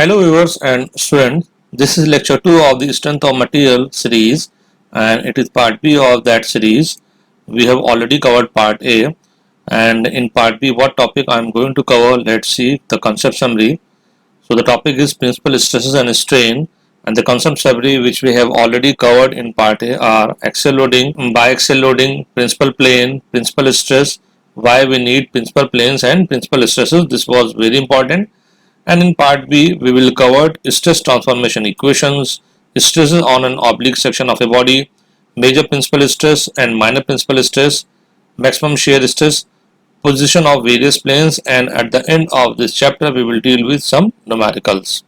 Hello viewers and students, this is lecture 2 of the strength of material series and it is part B of that series. We have already covered part A, and in part B what topic I am going to cover, let's see the concept summary. So the topic is principal stresses and strain, and the concept summary which we have already covered in part A are axial loading, biaxial loading, principal plane, principal stress, why we need principal planes and principal stresses. This was very important. And in part B, we will cover stress transformation equations, stresses on an oblique section of a body, major principal stress and minor principal stress, maximum shear stress, position of various planes, and at the end of this chapter, we will deal with some numericals.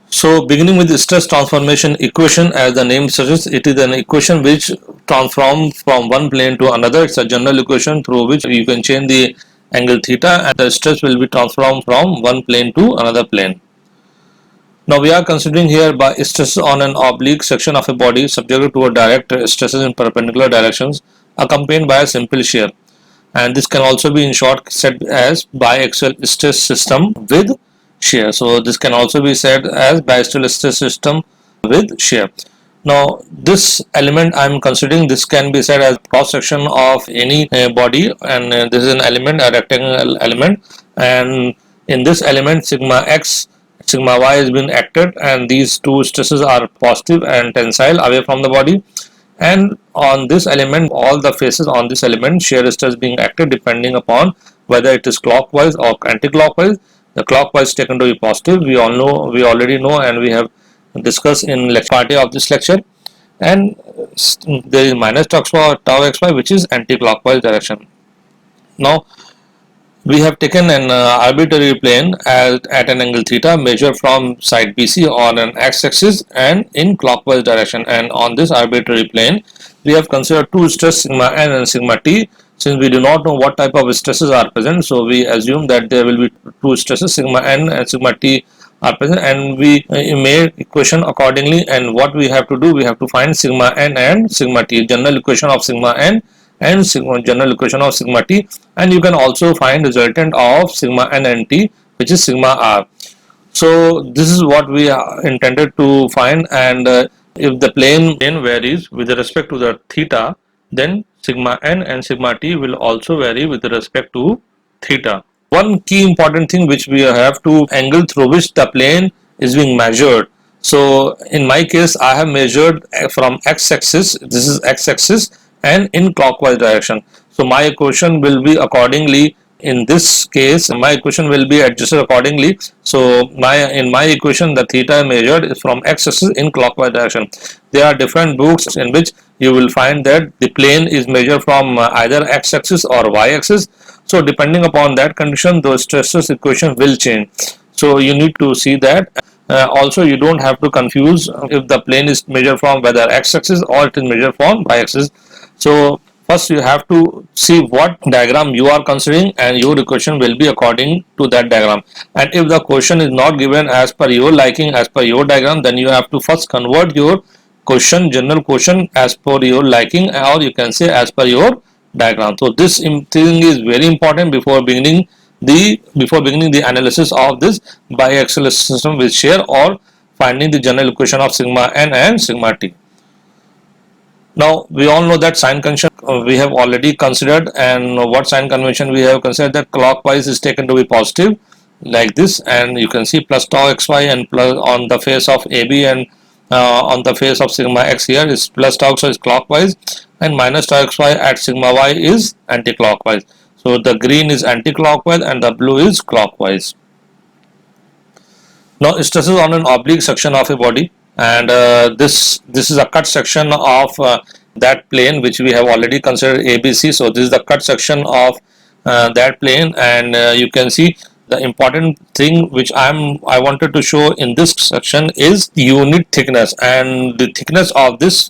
So, beginning with the stress transformation equation, as the name suggests, it is an equation which transforms from one plane to another. It's a general equation through which you can change the angle theta and the stress will be transformed from one plane to another plane. Now we are considering here by stresses on an oblique section of a body subjected to a direct stresses in perpendicular directions accompanied by a simple shear, and this can also be in short said as biaxial stress system with shear. So this can also be said as biaxial stress system with shear. Now this element I am considering, this can be said as cross section of any body, and this is an element, a rectangular element, and in this element sigma x sigma y has been acted, and these two stresses are positive and tensile away from the body, and on this element all the faces on this element shear stress being acted depending upon whether it is clockwise or anti-clockwise. The clockwise taken to be positive, we already know, and we have discussed in part A of this lecture, and there is minus tau xy which is anti-clockwise direction. Now we have taken an arbitrary plane at an angle theta measured from side BC on an x-axis and in clockwise direction, and on this arbitrary plane we have considered two stress sigma n and sigma t. Since we do not know what type of stresses are present, so we assume that there will be two stresses sigma n and sigma t are present, and we made equation accordingly. And what we have to do, we have to find sigma n and sigma t, general equation of sigma n and general equation of sigma t, and you can also find resultant of sigma n and t, which is sigma r. So this is what we intended to find, and if the plane varies with respect to the theta, then sigma n and sigma t will also vary with respect to theta. One key important thing which we have to angle through which the plane is being measured. So in my case I have measured from x-axis, this is x-axis, and in clockwise direction. So my equation will be accordingly, in this case my equation will be adjusted accordingly. So in my equation the theta measured is from x-axis in clockwise direction. There are different books in which you will find that the plane is measured from either x-axis or y-axis. So depending upon that condition, those stresses equation will change. So you need to see that. Also you don't have to confuse if the plane is measured from whether x-axis or it is measured from y-axis. So first you have to see what diagram you are considering, and your equation will be according to that diagram. And if the question is not given as per your liking, as per your diagram, then you have to first convert your question, general question, as per your liking, or you can say as per your diagram. So this thing is very important before beginning the analysis of this biaxial system with shear or finding the general equation of sigma n and sigma t. Now we all know that sign convention we have already considered, and what sign convention we have considered, that clockwise is taken to be positive like this, and you can see plus tau xy, and plus on the face of AB and on the face of sigma x here is plus tau xy is clockwise, and minus tau xy at sigma y is anti-clockwise. So the green is anti-clockwise and the blue is clockwise. Now stresses on an oblique section of a body, and this is a cut section of that plane which we have already considered ABC. So this is the cut section of that plane, and you can see the important thing which I wanted to show in this section is unit thickness, and the thickness of this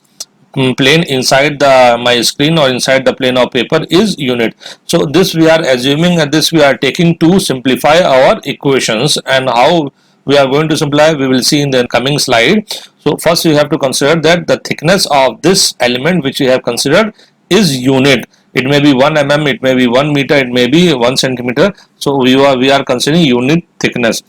plane inside my screen or inside the plane of paper is unit. So this we are assuming, and this we are taking to simplify our equations, and how we are going to simplify we will see in the coming slide. So first you have to consider that the thickness of this element which we have considered is unit. It may be 1 mm, it may be 1 meter, it may be 1 centimeter. So we are considering unit thickness.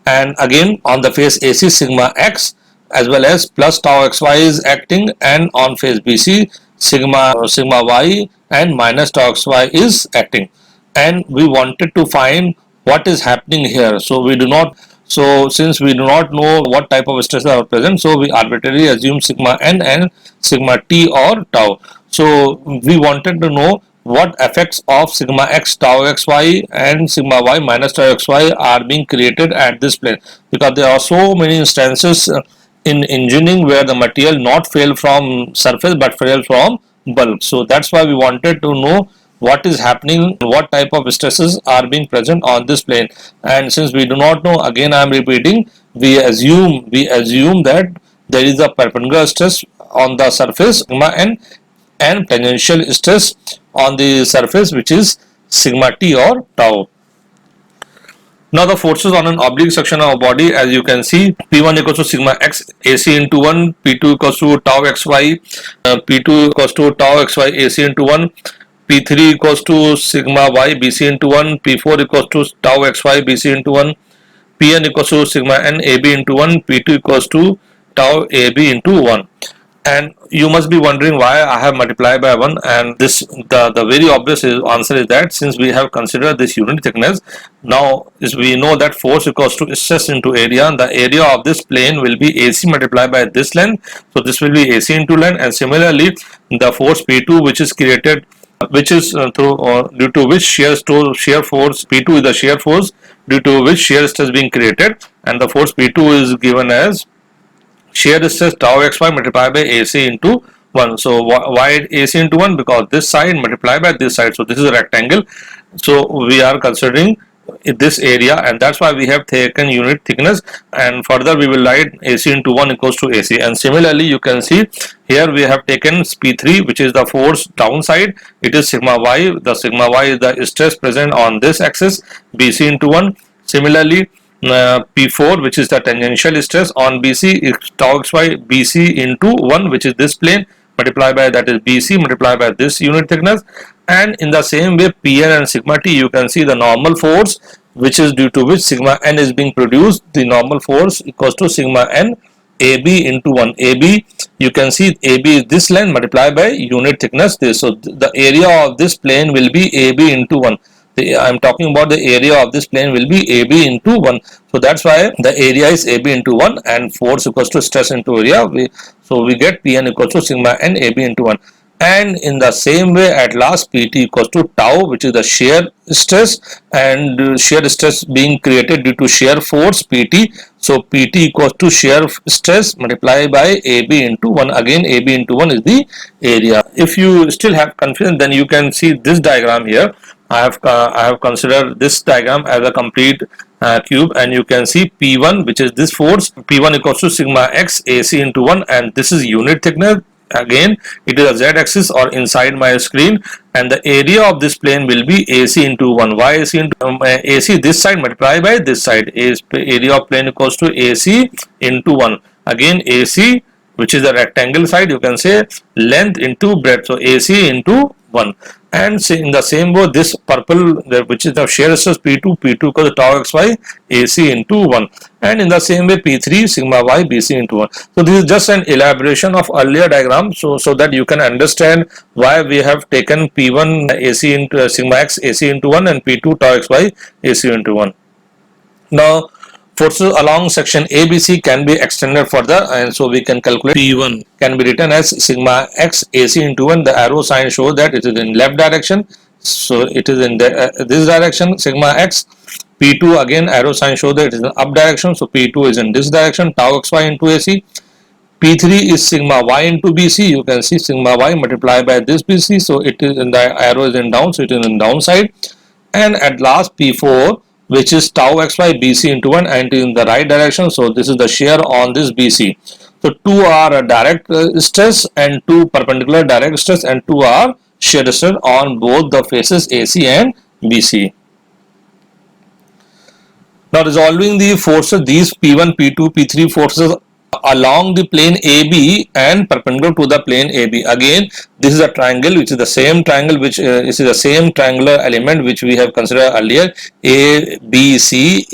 and again on the face AC sigma x as well as plus tau xy is acting, and on face BC sigma y and minus tau xy is acting, and we wanted to find what is happening here. So we do not, so since we do not know what type of stresses are present, so we arbitrarily assume sigma n and sigma t or tau. So we wanted to know what effects of sigma x tau xy and sigma y minus tau xy are being created at this plane, because there are so many instances in engineering where the material not fail from surface but fail from bulk. So that's why we wanted to know what is happening, what type of stresses are being present on this plane. And since we do not know, again I am repeating, we assume that there is a perpendicular stress on the surface sigma n and tangential stress on the surface which is sigma t or tau. Now the forces on an oblique section of a body, as you can see, P1 equals to sigma x AC into 1, P2 equals to tau xy, P2 equals to tau xy AC into 1, P3 equals to sigma y BC into 1, P4 equals to tau xy BC into 1, Pn equals to sigma n AB into 1, P2 equals to tau AB into 1. And you must be wondering why I have multiplied by 1, and this the very obvious answer is that since we have considered this unit thickness, now we know that force equals to stress into area, and the area of this plane will be AC multiplied by this length, so this will be AC into length. And similarly the force P2 which is created, which is due to which shear force P2 is the shear force due to which shear stress being created, and the force P2 is given as shear stress tau xy multiplied by AC into 1. So why AC into 1? Because this side multiplied by this side. So this is a rectangle. So we are considering this area, and that's why we have taken unit thickness, and further we will write AC into 1 equals to AC. And similarly you can see here we have taken P3 which is the force downside, it is sigma y, the sigma y is the stress present on this axis BC into 1. Similarly P4 which is the tangential stress on BC is tau xy BC into 1 which is this plane multiplied by, that is BC multiplied by this unit thickness. And in the same way Pn and sigma t, you can see the normal force which is due to which sigma n is being produced, the normal force equals to sigma n AB into 1. AB, you can see AB is this length multiplied by unit thickness this, so the area of this plane will be AB into 1. I am talking about the area of this plane will be AB into 1. So that's why the area is AB into 1 and force equals to stress into area. So we get Pn equals to sigma n AB into 1. And in the same way at last Pt equals to tau which is the shear stress, and shear stress being created due to shear force Pt. So Pt equals to shear stress multiplied by AB into 1. Again AB into 1 is the area. If you still have confusion, then you can see this diagram here. I have considered this diagram as a complete cube, and you can see P1 which is this force, P1 equals to sigma x AC into 1, and this is unit thickness. Again it is a z-axis or inside my screen, and the area of this plane will be AC into 1. Why AC into AC this side multiplied by this side is area of plane equals to AC into 1. Again AC which is the rectangle side, you can say length into breadth, so AC into 1. And in the same way this purple which is the shear stress P2 equals to tau xy AC into 1, and in the same way P3 sigma y BC into 1. So this is just an elaboration of earlier diagram, so that you can understand why we have taken P1 AC into sigma x AC into 1 and P2 tau xy AC into 1. Now forces along section ABC can be extended further, and so we can calculate P1 can be written as sigma x AC into 1. The arrow sign shows that it is in left direction, so it is in this direction sigma x. P2 again arrow sign shows that it is in up direction, so P2 is in this direction, tau xy into AC. P3 is sigma y into BC, you can see sigma y multiplied by this BC, so it is in the arrow is in down, so it is in downside. And at last P4 which is tau xy BC into 1, and in the right direction, so this is the shear on this BC. So 2 are direct stress and 2 perpendicular direct stress, and 2 are shear stress on both the faces AC and BC. Now resolving the forces, these P1, P2, P3 forces along the plane AB and perpendicular to the plane AB. Again, this is a triangle which is the same triangle which is the same triangular element which we have considered earlier, ABC.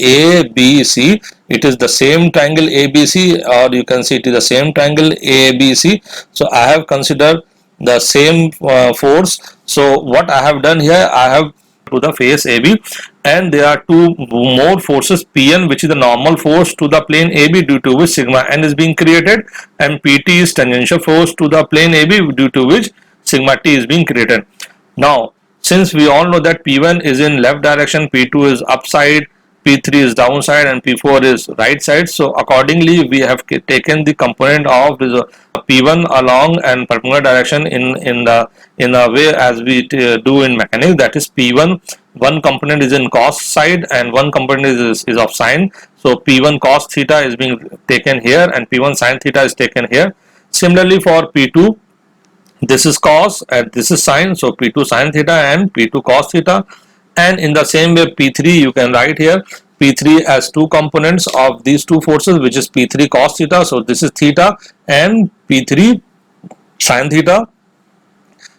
It is the same triangle ABC, or you can see it is the same triangle ABC. So I have considered the same force. So what I have done here, I have to the face AB, and there are two more forces, Pn, which is the normal force to the plane AB, due to which sigma n is being created, and Pt is tangential force to the plane AB, due to which sigma t is being created. Now, since we all know that P1 is in left direction, P2 is upside, P3 is downside, and P4 is right side, so accordingly we have taken the component of this P1 along and perpendicular direction in a way as we do in mechanics, that is P1, one component is in cos side and one component is of sine. So P1 cos theta is being taken here and P1 sin theta is taken here. Similarly for P2, this is cos and this is sine, so P2 sin theta and P2 cos theta. And in the same way, P3 you can write here P3 as two components of these two forces, which is P3 cos theta, so this is theta, and P3 sin theta.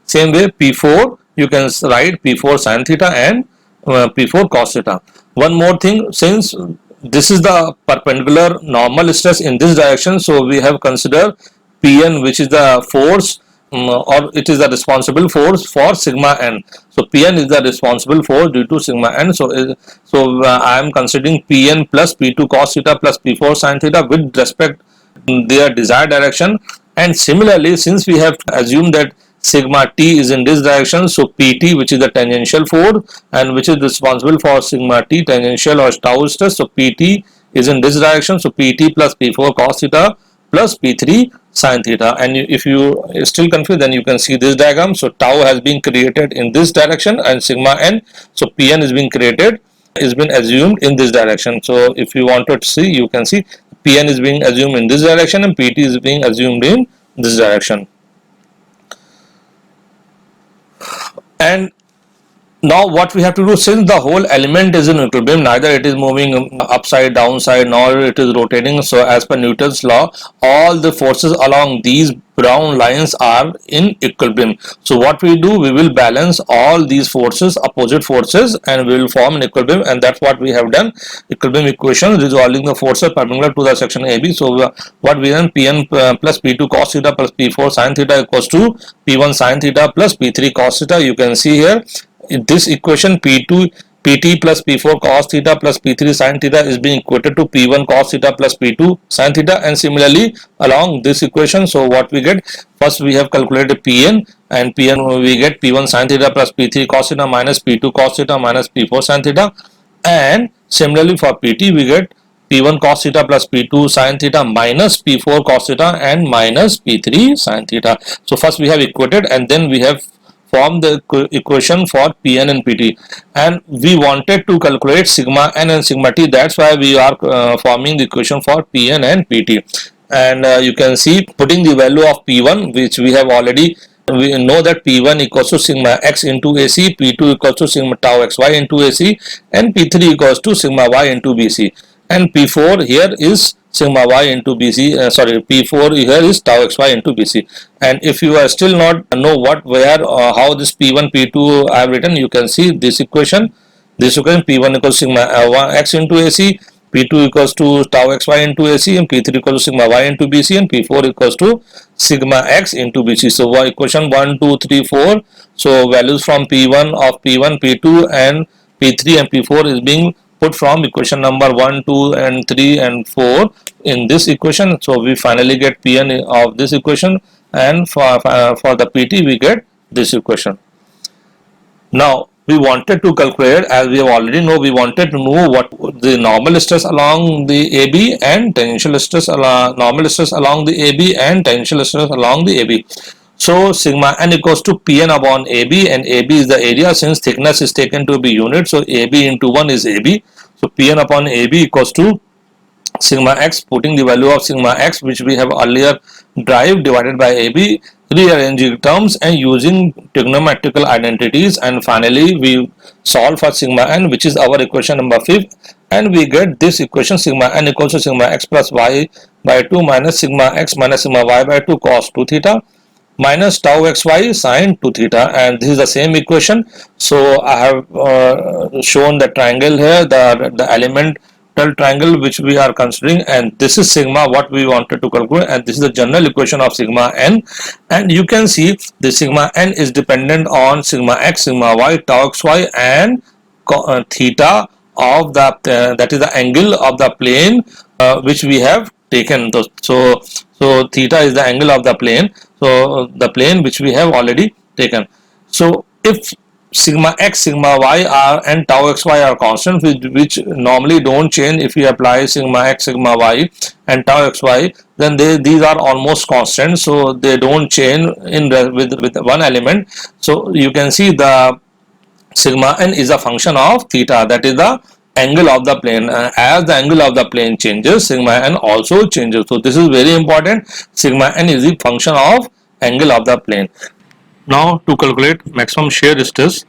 Same way, P4 you can write P4 sin theta and P4 cos theta. One more thing, since this is the perpendicular normal stress in this direction, so we have considered Pn, which is the force or it is the responsible force for sigma n. So Pn is the responsible force due to sigma n. So I am considering Pn plus P2 cos theta plus P4 sin theta with respect to their desired direction. And similarly, since we have assumed that sigma t is in this direction, so Pt, which is the tangential force and which is responsible for sigma t tangential or tau stress, so Pt is in this direction, so Pt plus P4 cos theta plus P3 sin theta. And if you are still confused, then you can see this diagram. So tau has been created in this direction and sigma n, so Pn is being created, is been assumed in this direction. So if you wanted to see, you can see Pn is being assumed in this direction and Pt is being assumed in this direction. And now what we have to do, since the whole element is in equilibrium, neither it is moving upside, downside, nor it is rotating, so as per Newton's law, all the forces along these brown lines are in equilibrium. So what we do, we will balance all these forces, opposite forces, and we will form an equilibrium, and that's what we have done. Equilibrium equation resolving the forces perpendicular to the section AB. So what we done, Pn plus P2 cos theta plus P4 sin theta equals to P1 sin theta plus P3 cos theta. You can see here in this equation Pt plus P4 cos theta plus P3 sin theta is being equated to P1 cos theta plus P2 sin theta, and similarly along this equation, so what we get, first we have calculated Pn, and Pn we get P1 sin theta plus P3 cos theta minus P2 cos theta minus P4 sin theta, and similarly for Pt we get P1 cos theta plus P2 sin theta minus P4 cos theta and minus P3 sin theta. So first we have equated and then we have form the equation for Pn and Pt, and we wanted to calculate sigma n and sigma t, that's why we are forming the equation for Pn and Pt. And you can see, putting the value of P1, which we have already, we know that P1 equals to sigma x into AC, P2 equals to sigma tau xy into AC, and P3 equals to sigma y into BC, and P4 here is sigma y into BC, P4 here is tau xy into BC. And if you are still not know what, where, how this P1 P2 I have written, you can see this equation. P1 equals sigma x into AC, P2 equals to tau xy into AC, and P3 equals to sigma y into BC, and P4 equals to sigma x into BC. So equation 1, 2, 3, 4. So values from P1 of P1, P2 and P3 and P4 is being put from equation number 1, 2 and 3 and 4 in this equation. So we finally get Pn of this equation, and for the Pt we get this equation. Now we wanted to calculate, as we have already know, we wanted to know what the normal stress along the AB and tangential stress normal stress along the AB and tangential stress along the AB. So sigma n equals to Pn upon AB, and AB is the area, since thickness is taken to be unit, so AB into 1 is AB. So Pn upon AB equals to sigma x, putting the value of sigma x which we have earlier derived, divided by AB, rearranging terms and using trigonometrical identities, and finally we solve for sigma n, which is our equation number 5, and we get this equation sigma n equals to sigma x plus y by 2 minus sigma x minus sigma y by 2 cos 2 theta minus tau xy sine 2 theta, and this is the same equation. So I have shown the triangle here, the elemental triangle which we are considering, and this is sigma what we wanted to calculate, and this is the general equation of sigma n. And you can see the sigma n is dependent on sigma x, sigma y, tau xy and theta of the that is the angle of the plane which we have taken. So theta is the angle of the plane, so the plane which we have already taken. So if sigma x, sigma y are and tau xy are constants which normally don't change if we apply sigma x, sigma y and tau xy, then these are almost constant, so they don't change in with one element. So you can see the sigma n is a function of theta, that is the angle of the plane. As the angle of the plane changes, sigma n also changes. So this is very important. Sigma n is the function of angle of the plane. Now to calculate maximum shear stress,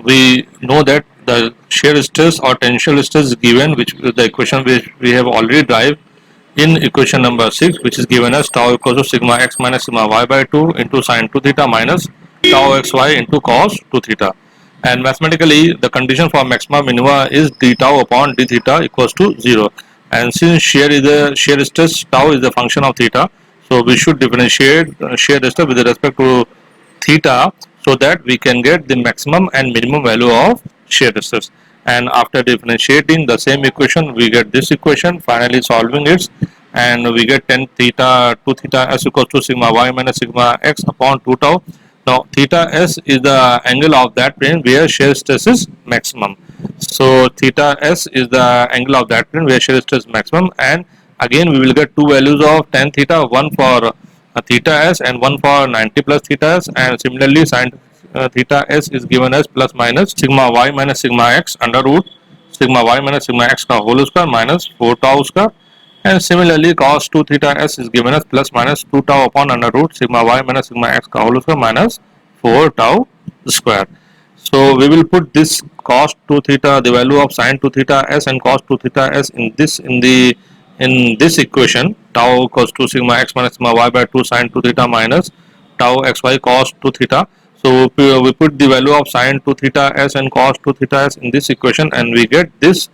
we know that the shear stress or tensile stress is given, which the equation which we have already derived in equation number 6, which is given as tau equals to sigma x minus sigma y by 2 into sine 2 theta minus tau xy into cos 2 theta. And mathematically the condition for maxima minima is d tau upon d theta equals to 0. And since shear stress tau is the function of theta, so we should differentiate shear stress with respect to theta so that we can get the maximum and minimum value of shear stress. And after differentiating the same equation, we get this equation. Finally solving it, and we get 10 theta 2 theta s equals to sigma y minus sigma x upon 2 tau. Now theta s is the angle of that plane where shear stress is maximum. So theta s is the angle of that plane where shear stress is maximum, and again we will get two values of tan theta, one for theta s and one for 90 plus theta s, and similarly sin theta s is given as plus minus sigma y minus sigma x under root sigma y minus sigma x ka whole square minus 4 tau square, and similarly cos 2 theta s is given as plus minus 2 tau upon under root sigma y minus sigma x ka whole square minus 4 tau square. So we will put this cos 2 theta, the value of sin 2 theta s and cos 2 theta s in this equation, tau equals to sigma x minus sigma y by 2 sin 2 theta minus tau xy cos 2 theta. So we put the value of sin 2 theta s and cos 2 theta s in this equation, and we get this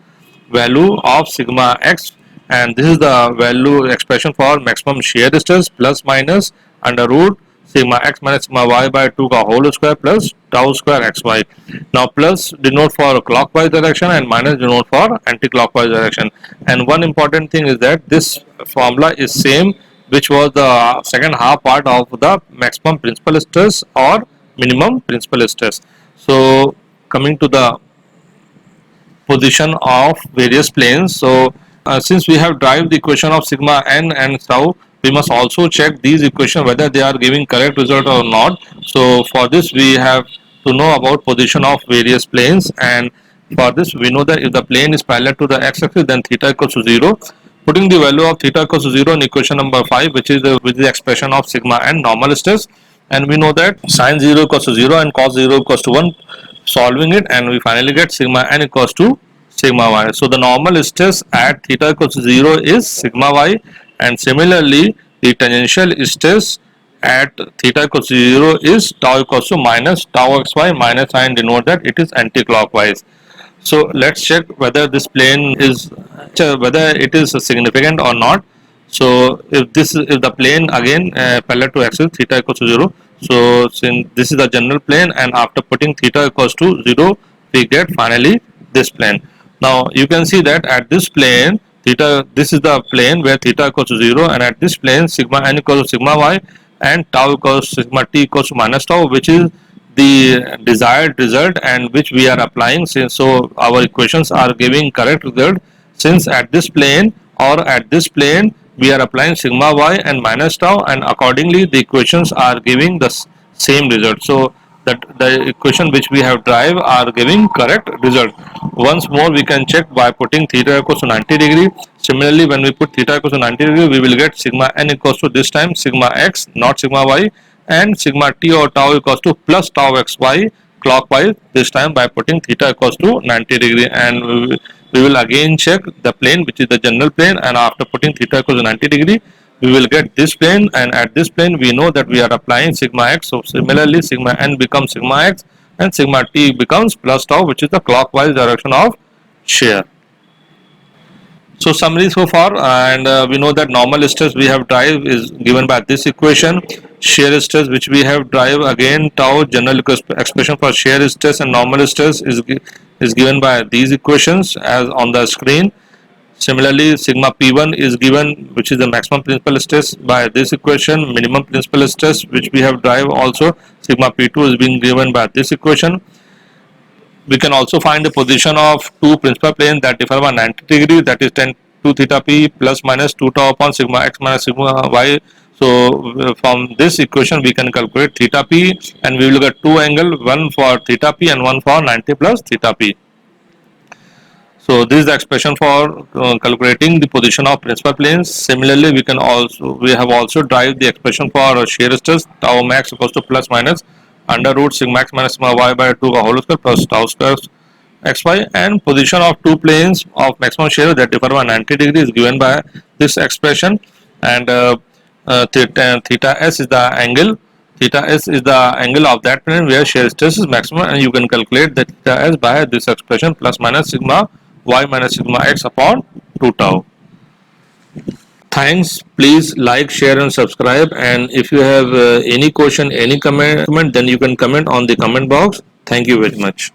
value of sigma x, and this is the value expression for maximum shear stress plus minus under root sigma x minus sigma y by 2 ka whole square plus tau square xy. Now plus denote for clockwise direction and minus denote for anti-clockwise direction. And one important thing is that this formula is same which was the second half part of the maximum principal stress or minimum principal stress. So coming to the position of various planes. So since we have derived the equation of sigma n and tau, we must also check these equations whether they are giving correct result or not. So for this we have to know about position of various planes, and for this we know that if the plane is parallel to the x-axis, then theta equals to 0. Putting the value of theta equals to 0 in equation number 5, which is the expression of sigma n normal stress, and we know that sin 0 equals to 0 and cos 0 equals to 1. Solving it, and we finally get sigma n equals to sigma y. So the normal stress at theta equals to 0 is sigma y, and similarly the tangential stress at theta equals to 0 is tau equals to minus tau xy, minus sign denote that it is anti-clockwise. So let's check whether this plane is whether it is significant or not. So if the plane again parallel to axis theta equals to 0, so since this is the general plane, and after putting theta equals to 0, we get finally this plane. Now you can see that at this plane theta, this is the plane where theta equals to 0, and at this plane sigma n equals to sigma y and tau equals to sigma t equals to minus tau, which is the desired result and which we are applying. Since so our equations are giving correct result, since at this plane or at this plane we are applying sigma y and minus tau, and accordingly the equations are giving the same result. So that the equation which we have derived are giving correct result. Once more we can check by putting theta equals to 90 degree. Similarly, when we put theta equals to 90 degree, we will get sigma n equals to this time sigma x, not sigma y, and sigma t or tau equals to plus tau xy clockwise, this time by putting theta equals to 90 degree. And we will again check the plane which is the general plane, and after putting theta equals to 90 degree, we will get this plane, and at this plane we know that we are applying sigma x. So similarly sigma n becomes sigma x and sigma t becomes plus tau, which is the clockwise direction of shear. So summary so far, and we know that normal stress we have drive is given by this equation. Shear stress which we have drive, again tau, general expression for shear stress and normal stress is given by these equations as on the screen. Similarly sigma p1 is given, which is the maximum principal stress, by this equation. Minimum principal stress which we have drive also, sigma p2 is being given by this equation. We can also find the position of two principal planes that differ by 90 degrees, that is tan 2 theta p plus minus 2 tau upon sigma x minus sigma y. So from this equation we can calculate theta p, and we will get two angles, one for theta p and one for 90 plus theta p. So this is the expression for calculating the position of principal planes. Similarly we have also derived the expression for shear stress, tau max equals to plus minus under root sigma x minus sigma y by 2 whole square plus tau square xy, and position of two planes of maximum shear that differ by 90 degrees is given by this expression, and theta s is the angle. Theta s is the angle of that plane where shear stress is maximum, and you can calculate that theta s by this expression plus minus sigma y minus sigma x upon 2 tau. Thanks. Please like, share and subscribe, and if you have any question, any comment, then you can comment on the comment box. Thank you very much.